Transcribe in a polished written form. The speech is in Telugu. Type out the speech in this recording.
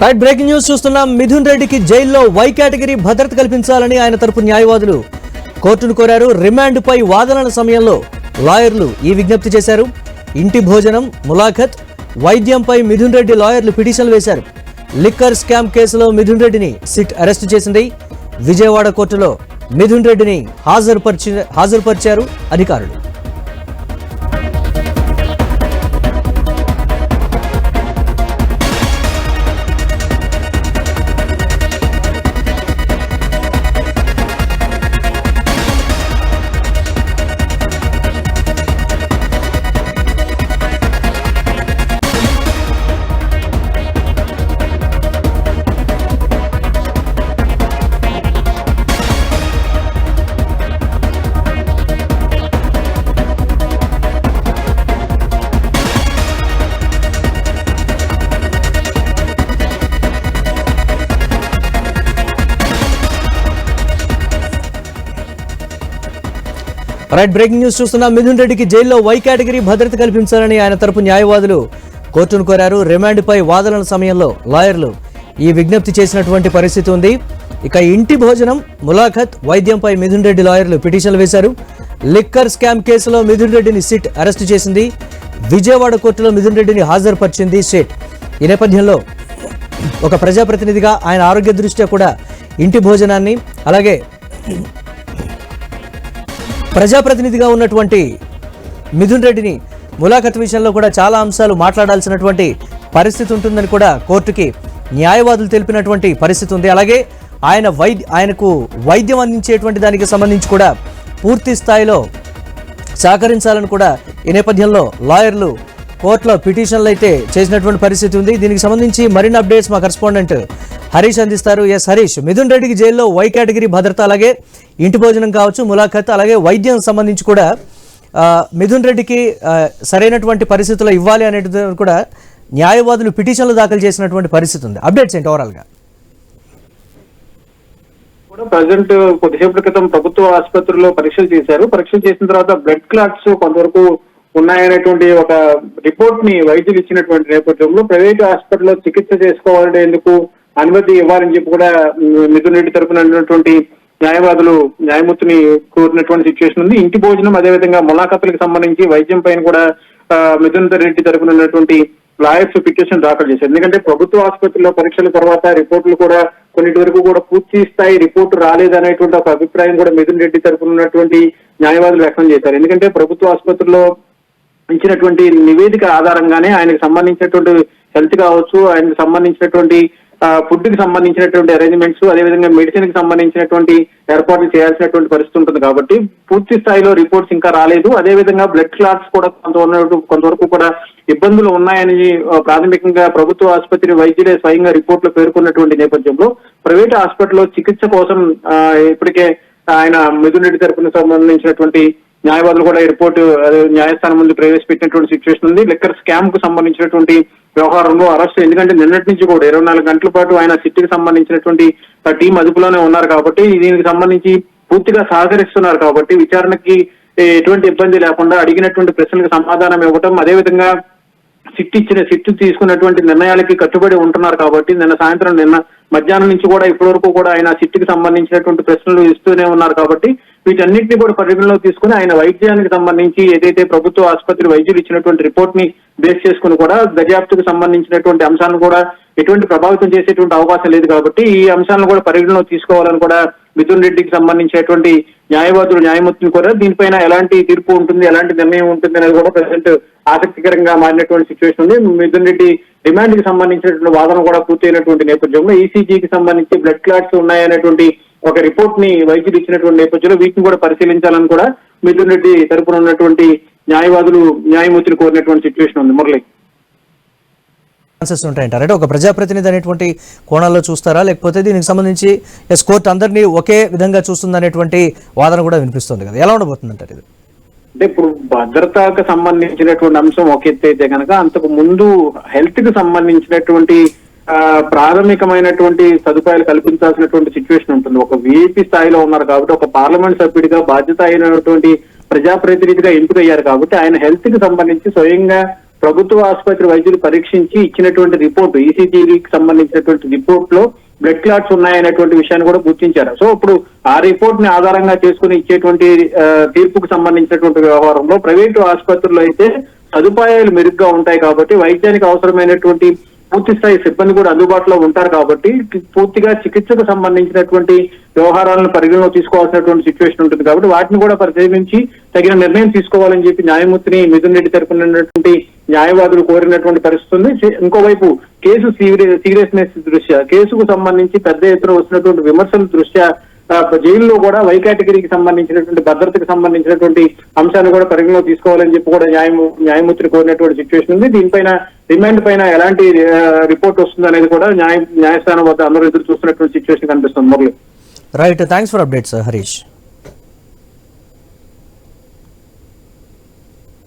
రైట్, బ్రేకింగ్ న్యూస్ చూస్తున్నాం. మిథున్ రెడ్డికి జైల్లో వై కేటగిరీ భద్రత కల్పించాలని ఆయన తరపు న్యాయవాదులు కోర్టును కోరారు. రిమాండ్ పై వాదనల సమయంలో లాయర్లు ఈ విజ్ఞప్తి చేశారు. ఇంటి భోజనం, ములాఖత్, వైద్యంపై మిథున్ రెడ్డి లాయర్లు పిటిషన్లు వేశారు. లిక్కర్ స్కామ్ కేసులో మిథున్ రెడ్డిని సిట్ అరెస్టు చేసింది. విజయవాడ కోర్టులో మిథున్ రెడ్డిని హాజరుపరిచారు అధికారులు. రైట్, బ్రేకింగ్ న్యూస్ చూస్తున్నాం. మిథున్ రెడ్డికి జైల్లో వై కేటగిరీ భద్రత కల్పించాలని ఆయన తరపు న్యాయవాదులు కోర్టును కోరారు. రిమాండ్ పై వాదనల సమయంలో లాయర్లు ఈ విజ్ఞప్తి చేసినటువంటి పరిస్థితి ఉంది. ఇక ఇంటి భోజనం, ములాఖత్, వైద్యంపై మిథున్ రెడ్డి లాయర్లు పిటిషన్లు వేశారు. లిక్కర్ స్కామ్ కేసులో మిథున్ రెడ్డిని సిట్ అరెస్టు చేసింది. విజయవాడ కోర్టులో మిథున్ రెడ్డిని హాజరుపరిచింది సిట్. ఈ నేపథ్యంలో ఒక ప్రజాప్రతినిధిగా ఆయన ఆరోగ్య దృష్ట్యా కూడా ఇంటి భోజనాన్ని, అలాగే ప్రజాప్రతినిధిగా ఉన్నటువంటి మిథున్ రెడ్డిని ములాఖత్ విషయంలో కూడా చాలా అంశాలు మాట్లాడాల్సినటువంటి పరిస్థితి ఉంటుందని కూడా కోర్టుకి న్యాయవాదులు తెలిపినటువంటి పరిస్థితి ఉంది. అలాగే ఆయనకు వైద్యం అందించేటువంటి దానికి సంబంధించి కూడా పూర్తి స్థాయిలో సహకరించాలని కూడా ఈ నేపథ్యంలో లాయర్లు కోర్టులో పిటిషన్లు అయితే చేసినటువంటి పరిస్థితి ఉంది. దీనికి సంబంధించి మరిన్ని అప్డేట్స్ మా కరెస్పాండెంట్ హరీష్ అందిస్తారు. ఎస్ హరీష్, మిథున్ రెడ్డికి జైల్లో వై కేటగిరీ భద్రత, అలాగే ఇంటి భోజనం కావచ్చు, ములాఖత్, అలాగే వైద్యం సంబంధించి కూడా మిథున్ రెడ్డికి సరైనటువంటి పరిస్థితులు ఇవ్వాలి అనేది కూడా న్యాయవాదులు పిటిషన్లు దాఖలు చేసినటువంటి పరిస్థితి ఉంది. అప్డేట్స్ ఏంటి ఓవరాల్ గా? ప్రజెంట్ కొద్దిసేపటి క్రితం ప్రభుత్వ ఆసుపత్రిలో పరీక్షలు చేసిన తర్వాత బ్లడ్ క్లాట్స్ కొంతవరకు ఉన్నాయనేటువంటి ఒక రిపోర్ట్ ని వైద్యులు ఇచ్చినటువంటి నేపథ్యంలో ప్రైవేట్ హాస్పిటల్లో చికిత్స చేసుకోవాలనేందుకు అనుమతి ఇవ్వాలని చెప్పి కూడా మిథున్ రెడ్డి తరపున ఉన్నటువంటి న్యాయవాదులు న్యాయమూర్తిని కోరినటువంటి సిచ్యువేషన్ ఉంది. ఇంటి భోజనం, అదేవిధంగా ములాఖతులకు సంబంధించి వైద్యం పైన కూడా మిథున్ రెడ్డి తరపున ఉన్నటువంటి లాయర్స్ పిటిషన్ దాఖలు చేశారు. ఎందుకంటే ప్రభుత్వ ఆసుపత్రిలో పరీక్షల తర్వాత రిపోర్టులు కూడా కొన్నిటి వరకు కూడా పూర్తి స్థాయి రిపోర్టు రాలేదనేటువంటి ఒక అభిప్రాయం కూడా మిథున్ రెడ్డి తరపున ఉన్నటువంటి న్యాయవాదులు వ్యక్తం చేశారు. ఎందుకంటే ప్రభుత్వ ఆసుపత్రిలో ఇచ్చినటువంటి నివేదిక ఆధారంగానే ఆయనకు సంబంధించినటువంటి హెల్త్ కావచ్చు, ఆయనకు సంబంధించినటువంటి ఫుడ్ కి సంబంధించినటువంటి అరేంజ్మెంట్స్, అదేవిధంగా మెడిసిన్ కి సంబంధించినటువంటి ఏర్పాట్లు చేయాల్సినటువంటి పరిస్థితి ఉంటుంది. కాబట్టి పూర్తి స్థాయిలో రిపోర్ట్స్ ఇంకా రాలేదు. అదేవిధంగా బ్లడ్ క్లాట్స్ కూడా కొంతవరకు కూడా ఇబ్బందులు ఉన్నాయని ప్రాథమికంగా ప్రభుత్వ ఆసుపత్రి వైద్యులే స్వయంగా రిపోర్ట్ లో పేర్కొన్నటువంటి నేపథ్యంలో ప్రైవేట్ హాస్పిటల్లో చికిత్స కోసం ఇప్పటికే ఆయన మిథున్ రెడ్డి తరపున సంబంధించినటువంటి న్యాయవాదులు కూడా ఈ రిపోర్టు న్యాయస్థానం ముందు ప్రవేశపెట్టినటువంటి సిచ్యువేషన్ ఉంది. లిక్కర్ స్కామ్ కు సంబంధించినటువంటి వ్యవహారంలో అరెస్ట్, ఎందుకంటే నిన్నటి నుంచి కూడా 24 గంటల పాటు ఆయన సిట్కి సంబంధించినటువంటి టీం అదుపులోనే ఉన్నారు కాబట్టి దీనికి సంబంధించి పూర్తిగా సహకరిస్తున్నారు కాబట్టి విచారణకి ఎటువంటి ఇబ్బంది లేకుండా అడిగినటువంటి ప్రశ్నలకు సమాధానం ఇవ్వటం, అదేవిధంగా సిట్ తీసుకున్నటువంటి నిర్ణయాలకి కట్టుబడి ఉంటున్నారు కాబట్టి నిన్న మధ్యాహ్నం నుంచి కూడా ఇప్పటి వరకు కూడా ఆయన సిట్కి సంబంధించినటువంటి ప్రశ్నలు ఇస్తూనే ఉన్నారు. కాబట్టి వీటన్నిటిని కూడా పరిగణలో తీసుకుని ఆయన వైద్యానికి సంబంధించి ఏదైతే ప్రభుత్వ ఆసుపత్రి వైద్యులు ఇచ్చినటువంటి రిపోర్ట్ ని బేస్ చేసుకుని కూడా దర్యాప్తుకు సంబంధించినటువంటి అంశాలను కూడా ఎటువంటి ప్రభావితం చేసేటువంటి అవకాశం లేదు. కాబట్టి ఈ అంశాలను కూడా పరిగణలో తీసుకోవాలని కూడా మిథున్ రెడ్డికి సంబంధించినటువంటి న్యాయమూర్తిని కూడా దీనిపైన ఎలాంటి తీర్పు ఉంటుంది, ఎలాంటి నిర్ణయం ఉంటుంది అనేది కూడా ప్రజెంట్ ఆసక్తికరంగా మారినటువంటి సిచ్యువేషన్ ఉంది. మిథున్ రెడ్డి రిమాండ్ కి సంబంధించినటువంటి వాదన కూడా పూర్తయినటువంటి నేపథ్యంలో ఈసీజీకి సంబంధించి బ్లడ్ క్లాట్స్ ఉన్నాయనేటువంటి ఒక రిపోర్ట్ ని వైద్యులు ఇచ్చినటువంటి నేపథ్యంలో వీటిని కూడా పరిశీలించాలని కూడా మిథున్ రెడ్డి తరపున ఉన్నటువంటి న్యాయమూర్తిని కోరినటువంటి సిచ్యువేషన్ ఉంది. మురళి, ఉంటాయంటారు అంటే ఒక ప్రజాప్రతినిధి అనేటువంటి కోణాల్లో చూస్తారా, లేకపోతే దీనికి సంబంధించి కోర్టు అందరినీ ఒకే విధంగా చూస్తుంది అనేటువంటి వాదన కూడా వినిపిస్తుంది కదా, ఎలా ఉండబోతుంది అంటారు ఇది? అంటే ఇప్పుడు భద్రతకు సంబంధించినటువంటి అంశం ఒక ఎత్తు అయితే కనుక అంతకు ముందు హెల్త్ కి సంబంధించినటువంటి ప్రాథమికమైనటువంటి సదుపాయాలు కల్పించాల్సినటువంటి సిచ్యువేషన్ ఉంటుంది. ఒక విఐపీ స్థాయిలో ఉన్నారు కాబట్టి, ఒక పార్లమెంట్ సభ్యుడిగా బాధ్యత అయినటువంటి ప్రజాప్రతినిధిగా ఎంపికయ్యారు కాబట్టి ఆయన హెల్త్ కి సంబంధించి స్వయంగా ప్రభుత్వ ఆసుపత్రి వైద్యులు పరీక్షించి ఇచ్చినటువంటి రిపోర్టు ఈసీజీకి సంబంధించినటువంటి రిపోర్ట్ లో బ్లడ్ క్లాట్స్ ఉన్నాయనేటువంటి విషయాన్ని కూడా గుర్తించారు. సో ఇప్పుడు ఆ రిపోర్ట్ ని ఆధారంగా చేసుకుని ఇచ్చేటువంటి తీర్పుకు సంబంధించినటువంటి వ్యవహారంలో ప్రైవేటు ఆసుపత్రుల్లో అయితే సదుపాయాలు మెరుగ్గా ఉంటాయి కాబట్టి వైద్యానికి అవసరమైనటువంటి పూర్తి స్థాయి సిబ్బంది కూడా అందుబాటులో ఉంటారు కాబట్టి పూర్తిగా చికిత్సకు సంబంధించినటువంటి వ్యవహారాలను పరిగణలో తీసుకోవాల్సినటువంటి సిచ్యువేషన్ ఉంటుంది కాబట్టి వాటిని కూడా పరిశీలించి తగిన నిర్ణయం తీసుకోవాలని చెప్పి న్యాయమూర్తిని మిథున్ రెడ్డి తరపున ఉన్నటువంటి న్యాయవాదులు కోరినటువంటి పరిస్థితి ఉంది. ఇంకోవైపు కేసు సీరియస్నెస్ దృష్ట్యా కేసుకు సంబంధించి పెద్ద ఎత్తున వస్తున్నటువంటి విమర్శల దృష్ట్యా జైల్లో కూడా వై కేటగిరీకి సంబంధించినటువంటి భద్రతకు సంబంధించినటువంటి అంశాన్ని కూడా పరిగణలో తీసుకోవాలని చెప్పి కూడా న్యాయమూర్తిని కోరినటువంటి సిచ్యువేషన్ ఉంది. దీనిపైన రిమాండ్ పైన ఎలాంటి రిపోర్ట్ వస్తుంది అనేది కూడా న్యాయస్థానం వద్ద అందరూ ఎదురు చూస్తున్నటువంటి సిచ్యువేషన్ కనిపిస్తుంది. Murali, right, thanks for updates Harish.